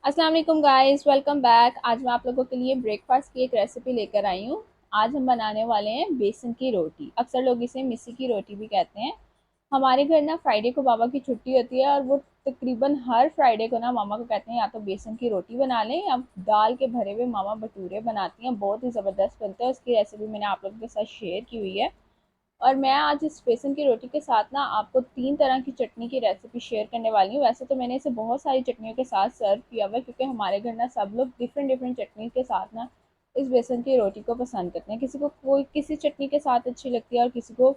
अस्सलाम वालेकुम guys, welcome back. आज मैं आप लोगों के लिए ब्रेकफास्ट की एक रेसिपी लेकर आई हूँ। आज हम बनाने वाले हैं बेसन की रोटी। अक्सर लोग इसे मिस्सी की रोटी भी कहते हैं। हमारे घर ना फ्राइडे को पापा की छुट्टी होती है और वो तकरीबन हर फ्राइडे को ना मामा को कहते हैं या तो बेसन की रोटी बना लें या दाल के भरे हुए मामा भटूरे बनाती हैं, बहुत ही ज़बरदस्त बनते हैं। उसकी रेसिपी मैंने आप लोगों के साथ शेयर की हुई है। और मैं आज इस बेसन की रोटी के साथ ना आपको 3 तरह की चटनी की रेसिपी शेयर करने वाली हूँ। वैसे तो मैंने इसे बहुत सारी चटनियों के साथ सर्व किया हुआ है, क्योंकि हमारे घर ना सब लोग डिफरेंट डिफरेंट चटनी के साथ ना इस बेसन की रोटी को पसंद करते हैं। किसी को कोई किसी चटनी के साथ अच्छी लगती है और किसी को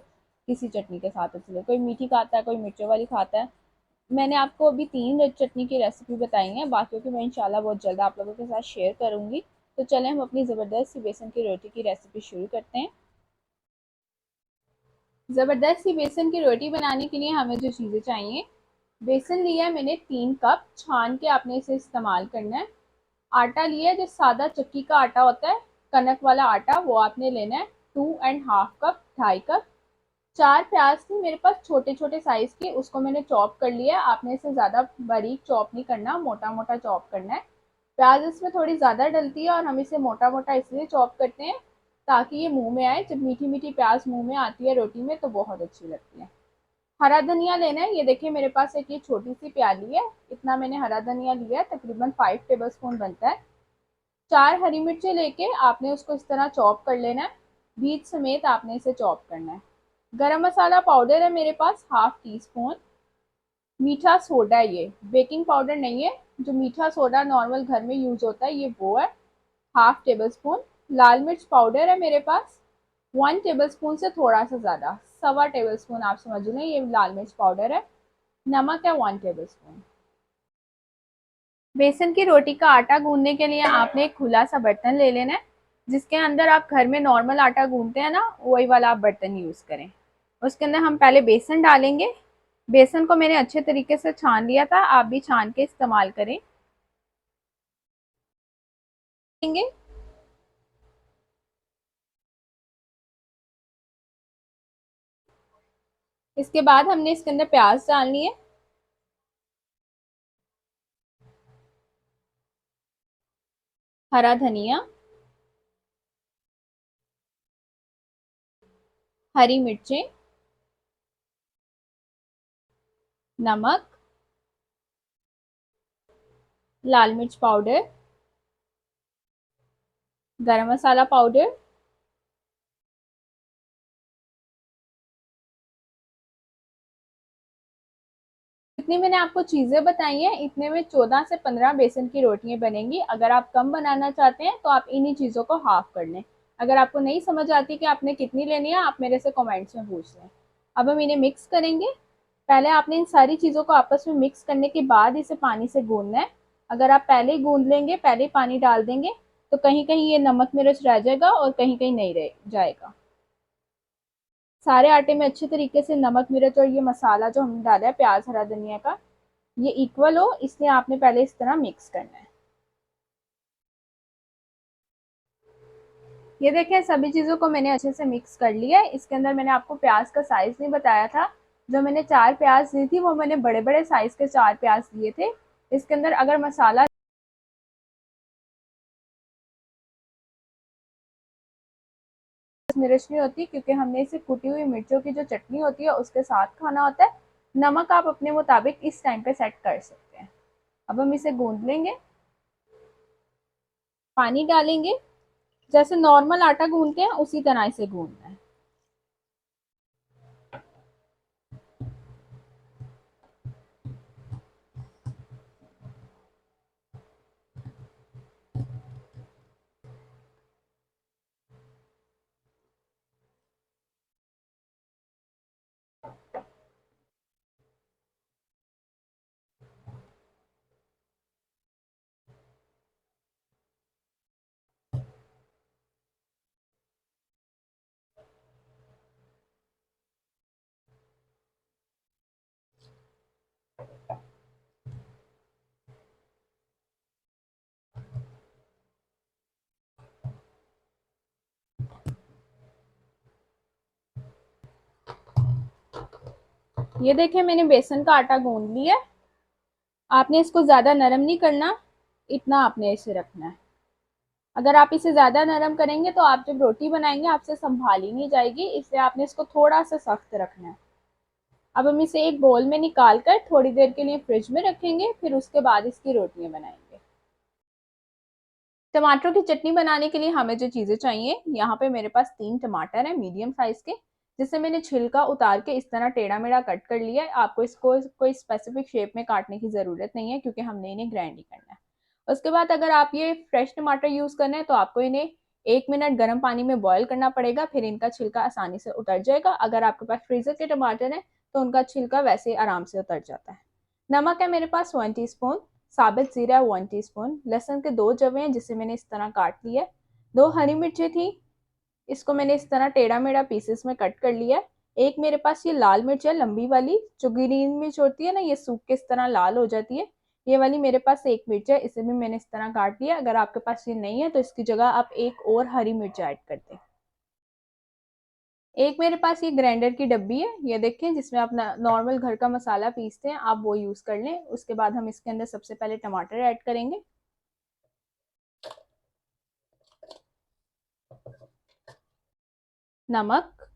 किसी चटनी के साथ अच्छी लगती है। कोई मीठी खाता है, कोई मिर्चों वाली खाता है। मैंने आपको अभी 3 चटनी की रेसिपी बताई है, बाकियों की मैं इंशाल्लाह बहुत जल्द आप लोगों के साथ शेयर करूंगी। तो चलें हम अपनी ज़बरदस्त सी बेसन की रोटी की रेसिपी शुरू करते हैं। ज़बरदस्त सी बेसन की रोटी बनाने के लिए हमें जो चीज़ें चाहिए, बेसन लिया है मैंने 3 कप, छान के आपने इसे इस्तेमाल करना है। आटा लिया है जो सादा चक्की का आटा होता है, कनक वाला आटा, वो आपने लेना है 2.5 कप, 2.5 कप। 4 प्याज थी मेरे पास छोटे छोटे साइज की, उसको मैंने चॉप कर लिया है। आपने इसे ज़्यादा बारीक चॉप नहीं करना, मोटा मोटा चॉप करना है। प्याज इसमें थोड़ी ज़्यादा डलती है और हम इसे मोटा मोटा इसलिए चॉप करते हैं ताकि ये मुंह में आए। जब मीठी मीठी प्याज मुंह में आती है रोटी में तो बहुत अच्छी लगती है। हरा धनिया लेना है, ये देखिए मेरे पास एक ये छोटी सी प्याली है, इतना मैंने हरा धनिया लिया है, तकरीबन 5 टेबल स्पून बनता है। 4 हरी मिर्चें लेके आपने उसको इस तरह चॉप कर लेना है, बीज समेत आपने इसे चॉप करना है। गरम मसाला पाउडर है मेरे पास, हाफ टी स्पून। मीठा सोडा है, ये बेकिंग पाउडर नहीं है, जो मीठा सोडा नॉर्मल घर में यूज होता है ये वो है, ½ टेबल स्पून। लाल मिर्च पाउडर है मेरे पास, 1 टेबल स्पून से थोड़ा सा ज़्यादा, सवा टेबल स्पून आप समझ लें, ये लाल मिर्च पाउडर है। नमक है 1 टेबल स्पून। बेसन की रोटी का आटा गूंदने के लिए आपने एक खुला सा बर्तन ले लेना है, जिसके अंदर आप घर में नॉर्मल आटा गूंदते हैं ना, वही वाला आप बर्तन यूज़ करें। उसके अंदर हम पहले बेसन डालेंगे। बेसन को मैंने अच्छे तरीके से छान लिया था, आप भी छान के इस्तेमाल करें। इसके बाद हमने इसके अंदर प्याज डालनी है, हरा धनिया, हरी मिर्चें, नमक, लाल मिर्च पाउडर, गरम मसाला पाउडर, जितनी मैंने आपको चीज़ें बताई हैं इतने में 14 से 15 बेसन की रोटियां बनेंगी। अगर आप कम बनाना चाहते हैं तो आप इन्हीं चीज़ों को हाफ कर लें। अगर आपको नहीं समझ आती कि आपने कितनी लेनी है, आप मेरे से कमेंट्स में पूछ लें। अब हम इन्हें मिक्स करेंगे। पहले आपने इन सारी चीज़ों को आपस में मिक्स करने के बाद इसे पानी से गूंदना है। अगर आप पहले ही गूंद लेंगे, पहले ही पानी डाल देंगे, तो कहीं कहीं ये नमक मिर्च रह जाएगा और कहीं कहीं नहीं रह जाएगा। सारे आटे में अच्छे तरीके से नमक मिर्च और ये मसाला जो हमने डाला है प्याज हरा धनिया का, ये इक्वल हो, इसलिए आपने पहले इस तरह मिक्स करना है। ये देखें सभी चीज़ों को मैंने अच्छे से मिक्स कर लिया है। इसके अंदर मैंने आपको प्याज का साइज नहीं बताया था, जो मैंने 4 प्याज ली थी वो मैंने बड़े बड़े साइज के 4 प्याज लिए थे। इसके अंदर अगर मसाला मिर्च नहीं होती, क्योंकि हमने इसे कुटी हुई मिर्चों की जो चटनी होती है उसके साथ खाना होता है। नमक आप अपने मुताबिक इस टाइम पे सेट कर सकते हैं। अब हम इसे गूंद लेंगे, पानी डालेंगे, जैसे नॉर्मल आटा गूंदते हैं उसी तरह इसे गूंदना है। ये देखें मैंने बेसन का आटा गूंद लिया है। आपने इसको ज्यादा नरम नहीं करना, इतना आपने इसे रखना है। अगर आप इसे ज़्यादा नरम करेंगे तो आप जब रोटी बनाएंगे आपसे संभाली नहीं जाएगी, इसलिए आपने इसको थोड़ा सा सख्त रखना है। अब हम इसे एक बोल में निकाल कर थोड़ी देर के लिए फ्रिज में रखेंगे, फिर उसके बाद इसकी रोटियां बनाएंगे। टमाटरों की चटनी बनाने के लिए हमें जो चीज़ें चाहिए, यहाँ पे मेरे पास 3 टमाटर हैं मीडियम साइज के, जिसे मैंने छिलका उतार के इस तरह टेढ़ा मेढ़ा कट कर लिया है। आपको इसको कोई स्पेसिफिक शेप में काटने की ज़रूरत नहीं है क्योंकि हमने इन्हें ग्राइंड नहीं करना है। उसके बाद अगर आप ये फ्रेश टमाटर यूज़ करना है तो आपको इन्हें 1 मिनट गर्म पानी में बॉयल करना पड़ेगा, फिर इनका छिलका आसानी से उतर जाएगा। अगर आपके पास फ्रीज़र के टमाटर हैं तो उनका छिलका वैसे आराम से उतर जाता है। नमक है मेरे पास 1 टीस्पून, साबित जीरा 1 टीस्पून, लहसुन के 2 जवे हैं जिसे मैंने इस तरह काट लिया है, 2 हरी मिर्चें थी, इसको मैंने इस तरह टेढ़ा मेढ़ा पीसेस में कट कर लिया है। एक मेरे पास ये लाल मिर्च है लंबी वाली, जो ग्रीन मिर्च होती है ना, ये सूख के इस तरह लाल हो जाती है, ये वाली मेरे पास एक मिर्च है, इसे भी मैंने इस तरह काट लिया। अगर आपके पास ये नहीं है तो इसकी जगह आप एक और हरी मिर्च ऐड कर दें। एक मेरे पास ये ग्राइंडर की डब्बी है, ये देखें, जिसमें आप नॉर्मल घर का मसाला पीसते हैं, आप वो यूज़ कर लें। उसके बाद हम इसके अंदर सबसे पहले टमाटर ऐड करेंगे, नमक,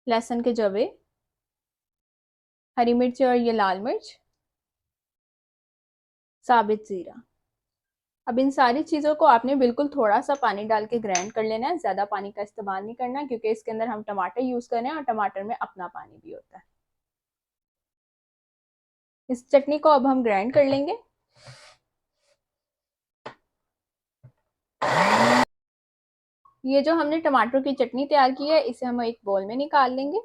लहसुन के जवे, हरी मिर्च और ये लाल मिर्च, साबित जीरा। अब इन सारी चीज़ों को आपने बिल्कुल थोड़ा सा पानी डाल के ग्राइंड कर लेना है, ज़्यादा पानी का इस्तेमाल नहीं करना क्योंकि इसके अंदर हम टमाटर यूज़ कर रहे हैं और टमाटर में अपना पानी भी होता है। इस चटनी को अब हम ग्राइंड कर लेंगे। ये जो हमने टमाटर की चटनी तैयार की है इसे हम एक बोल में निकाल लेंगे।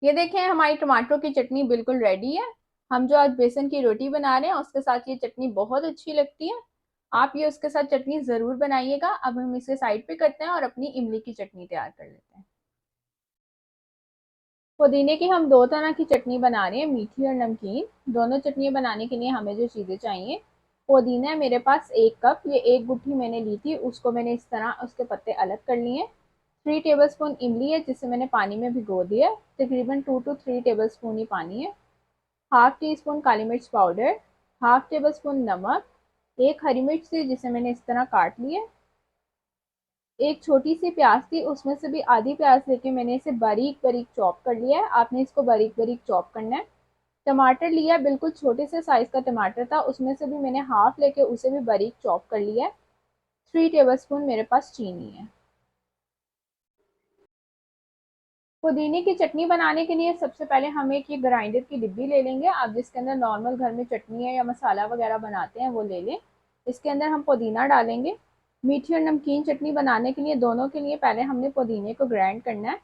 ये देखें, हमारी टमाटरों की चटनी बिल्कुल रेडी है। हम जो आज बेसन की रोटी बना रहे हैं उसके साथ ये चटनी बहुत अच्छी लगती है। आप ये उसके साथ चटनी ज़रूर बनाइएगा। अब हम इसे साइड पे करते हैं और अपनी इमली की चटनी तैयार कर लेते हैं। पुदीने की हम 2 तरह की चटनी बना रहे हैं, मीठी और नमकीन। दोनों चटनियाँ बनाने के लिए हमें जो चीज़ें चाहिए, पुदीना है मेरे पास 1 कप, ये एक गुट्ठी मैंने ली थी, उसको मैंने इस तरह उसके पत्ते अलग कर लिए। 3 टेबलस्पून इमली है जिसे मैंने पानी में भिगो दिया, तकरीबन 2 to 3 टेबलस्पून ही पानी है। हाफ टी स्पून काली मिर्च पाउडर, हाफ टेबल स्पून नमक, एक हरी मिर्च थी जिसे मैंने इस तरह काट लिया, एक छोटी सी प्याज थी, उसमें से भी आधी प्याज लेके मैंने इसे बारीक बारीक चॉप कर लिया है। आपने इसको बारीक बारीक चॉप करना है। टमाटर लिया, बिल्कुल छोटे से साइज का टमाटर था, उसमें से भी मैंने हाफ लेके उसे भी बारीक चॉप कर लिया है। 3 टेबलस्पून मेरे पास चीनी है। पुदीने की चटनी बनाने के लिए सबसे पहले हम एक ये ग्राइंडर की डिब्बी ले लेंगे। आप जिसके अंदर नॉर्मल घर में चटनी है या मसाला वगैरह बनाते हैं वो ले लें। इसके अंदर हम पुदीना डालेंगे। मीठी और नमकीन चटनी बनाने के लिए दोनों के लिए पहले हमने पुदीने को ग्राइंड करना है,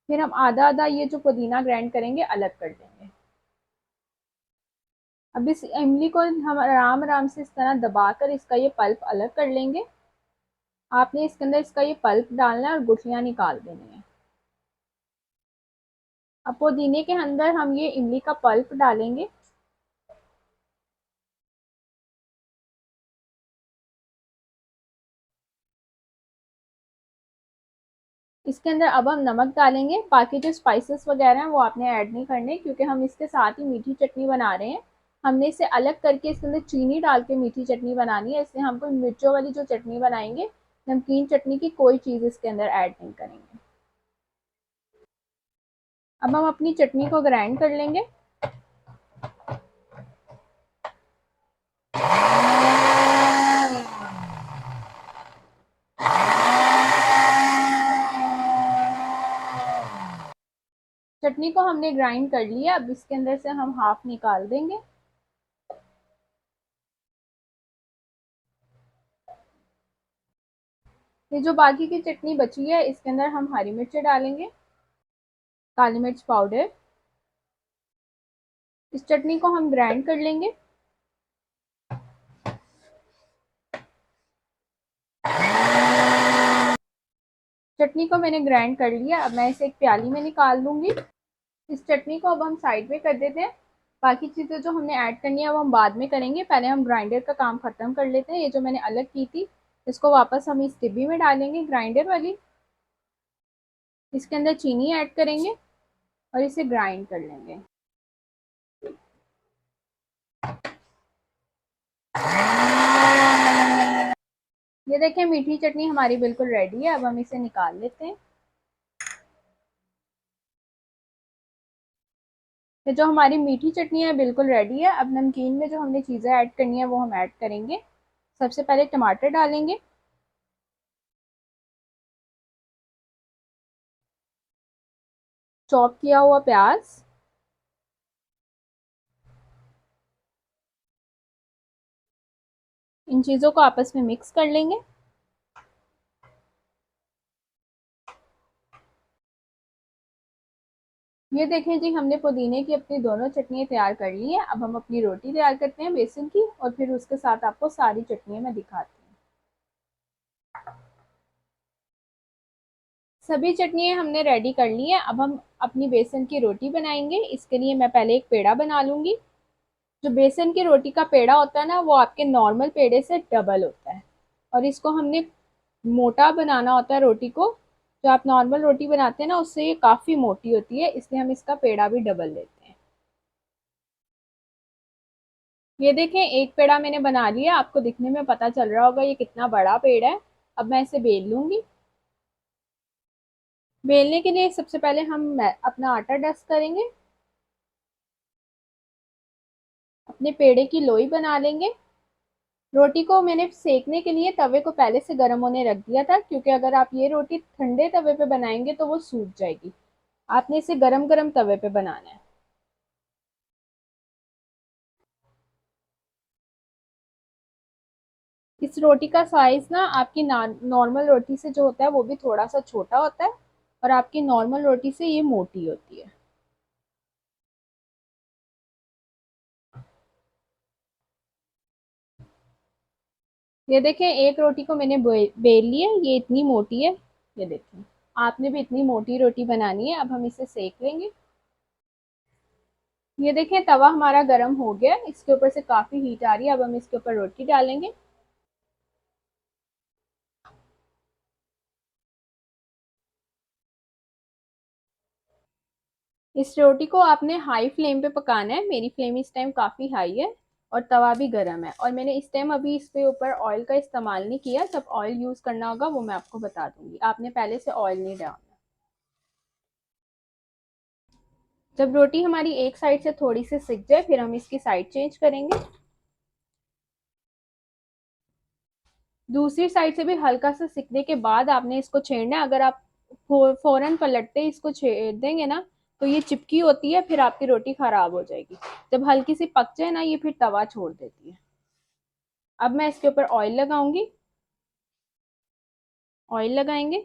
फिर हम आधा आधा ये जो पुदीना ग्राइंड करेंगे अलग कर देंगे। अब इस इमली को हम आराम आराम से इस तरह दबाकर इसका ये पल्प अलग कर लेंगे। आपने इसके अंदर इसका ये पल्प डालना है और गुठलियाँ निकाल देनी है। अब पुदीने के अंदर हम ये इमली का पल्प डालेंगे। इसके अंदर अब हम नमक डालेंगे। बाकी जो स्पाइसेस वगैरह हैं वो आपने ऐड नहीं करने क्योंकि हम इसके साथ ही मीठी चटनी बना रहे हैं। हमने इसे अलग करके इसके अंदर चीनी डाल के मीठी चटनी बनानी है, इसलिए हम कोई मिर्चों वाली जो चटनी बनाएंगे, नमकीन चटनी की कोई चीज़ इसके अंदर ऐड नहीं करेंगे। अब हम अपनी चटनी को ग्राइंड कर लेंगे। चटनी को हमने ग्राइंड कर लिया, अब इसके अंदर से हम हाफ निकाल देंगे। ये जो बाकी की चटनी बची है इसके अंदर हम हरी मिर्च डालेंगे, काली मिर्च पाउडर। इस चटनी को हम ग्राइंड कर लेंगे। चटनी को मैंने ग्राइंड कर लिया, अब मैं इसे एक प्याली में निकाल लूंगी। इस चटनी को अब हम साइड में कर देते हैं। बाकी चीज़ें जो हमने ऐड करनी है वो हम बाद में करेंगे, पहले हम ग्राइंडर का काम ख़त्म कर लेते हैं। ये जो मैंने अलग की थी इसको वापस हम इस डिब्बी में डालेंगे, ग्राइंडर वाली। इसके अंदर चीनी ऐड करेंगे और इसे ग्राइंड कर लेंगे। ये देखिए मीठी चटनी हमारी बिल्कुल रेडी है। अब हम इसे निकाल लेते हैं। तो जो हमारी मीठी चटनी है बिल्कुल रेडी है। अब नमकीन में जो हमने चीज़ें ऐड करनी है वो हम ऐड करेंगे। सबसे पहले टमाटर डालेंगे, चॉप किया हुआ प्याज, इन चीज़ों को आपस में मिक्स कर लेंगे। ये देखें जी, हमने पुदीने की अपनी दोनों चटनियाँ तैयार कर ली हैं। अब हम अपनी रोटी तैयार करते हैं बेसन की, और फिर उसके साथ आपको सारी चटनियाँ मैं दिखाती हूँ। सभी चटनियाँ हमने रेडी कर ली हैं। अब हम अपनी बेसन की रोटी बनाएंगे। इसके लिए मैं पहले एक पेड़ा बना लूंगी। जो बेसन की रोटी का पेड़ा होता है ना, वो आपके नॉर्मल पेड़े से डबल होता है, और इसको हमने मोटा बनाना होता है रोटी को। जो आप नॉर्मल रोटी बनाते हैं ना, उससे ये काफ़ी मोटी होती है, इसलिए हम इसका पेड़ा भी डबल लेते हैं। ये देखें, एक पेड़ा मैंने बना लिया। आपको दिखने में पता चल रहा होगा ये कितना बड़ा पेड़ा है। अब मैं इसे बेल लूंगी। बेलने के लिए सबसे पहले हम अपना आटा डस्ट करेंगे, अपने पेड़े की लोई बना लेंगे। रोटी को मैंने सेकने के लिए तवे को पहले से गर्म होने रख दिया था, क्योंकि अगर आप ये रोटी ठंडे तवे पे बनाएंगे तो वो सूख जाएगी। आपने इसे गरम गरम तवे पे बनाना है। इस रोटी का साइज ना आपकी नॉर्मल रोटी से जो होता है वो भी थोड़ा सा छोटा होता है, और आपकी नॉर्मल रोटी से ये मोटी होती है। ये देखें, एक रोटी को मैंने बेल लिया, ये इतनी मोटी है। ये देखें, आपने भी इतनी मोटी रोटी बनानी है। अब हम इसे सेक लेंगे। ये देखें, तवा हमारा गर्म हो गया, इसके ऊपर से काफी हीट आ रही है। अब हम इसके ऊपर रोटी डालेंगे। इस रोटी को आपने हाई फ्लेम पे पकाना है। मेरी फ्लेम इस टाइम काफी हाई है, और तवा भी गर्म है। और मैंने इस टाइम अभी इस पे ऊपर ऑयल का इस्तेमाल नहीं किया। जब ऑयल यूज करना होगा वो मैं आपको बता दूंगी। आपने पहले से ऑयल नहीं डालना। जब रोटी हमारी एक साइड से थोड़ी सी सिक जाए, फिर हम इसकी साइड चेंज करेंगे। दूसरी साइड से भी हल्का सा सिकने के बाद आपने इसको छेड़ना है। अगर आप फौरन पलटते इसको छेड़ देंगे ना, तो ये चिपकी होती है, फिर आपकी रोटी खराब हो जाएगी। जब हल्की सी पक जाए ना, ये फिर तवा छोड़ देती है। अब मैं इसके ऊपर ऑयल लगाऊंगी। ऑयल लगाएंगे।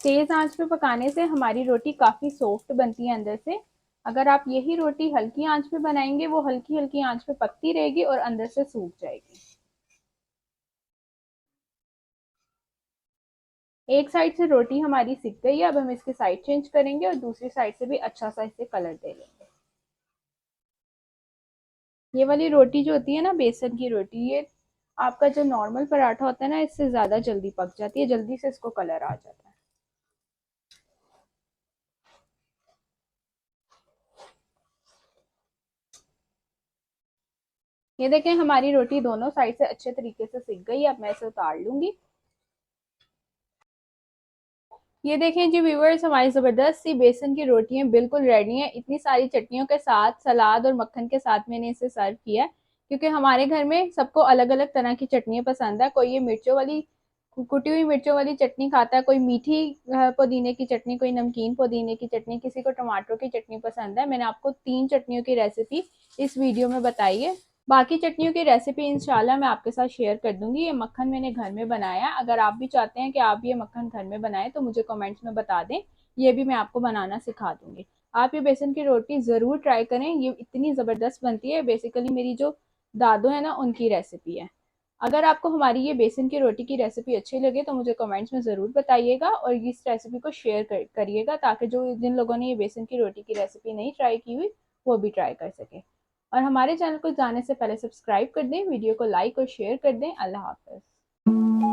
तेज आंच पे पकाने से हमारी रोटी काफी सॉफ्ट बनती है अंदर से। अगर आप यही रोटी हल्की आंच पे बनाएंगे, वो हल्की हल्की आंच पे पकती रहेगी और अंदर से सूख जाएगी। एक साइड से रोटी हमारी सिक गई है। अब हम इसकी साइड चेंज करेंगे और दूसरी साइड से भी अच्छा सा इसे कलर दे लेंगे। ये वाली रोटी जो होती है ना, बेसन की रोटी, ये आपका जो नॉर्मल पराठा होता है ना, इससे ज्यादा जल्दी पक जाती है। जल्दी से इसको कलर आ जाता है। ये देखें, हमारी रोटी दोनों साइड से अच्छे तरीके से सिक गई। अब मैं इसे उतार लूंगी। ये देखें जी व्यूवर्स, हमारी जबरदस्त सी बेसन की रोटियां बिल्कुल रेडी हैं। इतनी सारी चटनियों के साथ, सलाद और मक्खन के साथ मैंने इसे सर्व किया है, क्योंकि हमारे घर में सबको अलग अलग तरह की चटनियां पसंद है। कोई ये मिर्चों वाली, कुटी हुई मिर्चों वाली चटनी खाता है, कोई मीठी पुदीने की चटनी, कोई नमकीन पुदीने की चटनी, किसी को टमाटर की चटनी पसंद है। मैंने आपको 3 चटनियों की रेसिपी इस वीडियो में बताई है। बाकी चटनियों की रेसिपी इंशाल्लाह मैं आपके साथ शेयर कर दूंगी। ये मक्खन मैंने घर में बनाया। अगर आप भी चाहते हैं कि आप ये मक्खन घर में बनाएं, तो मुझे कमेंट्स में बता दें, ये भी मैं आपको बनाना सिखा दूंगी। आप ये बेसन की रोटी ज़रूर ट्राई करें, ये इतनी ज़बरदस्त बनती है। बेसिकली मेरी जो दादू है ना, उनकी रेसिपी है। अगर आपको हमारी ये बेसन की रोटी की रेसिपी अच्छी लगे तो मुझे कमेंट्स में ज़रूर बताइएगा और इस रेसिपी को शेयर करिएगा ताकि जो जिन लोगों ने ये बेसन की रोटी की रेसिपी नहीं ट्राई की हुई वो भी ट्राई कर सके। और हमारे चैनल को जाने से पहले सब्सक्राइब कर दें, वीडियो को लाइक और शेयर कर दें। अल्लाह हाफ़िज़।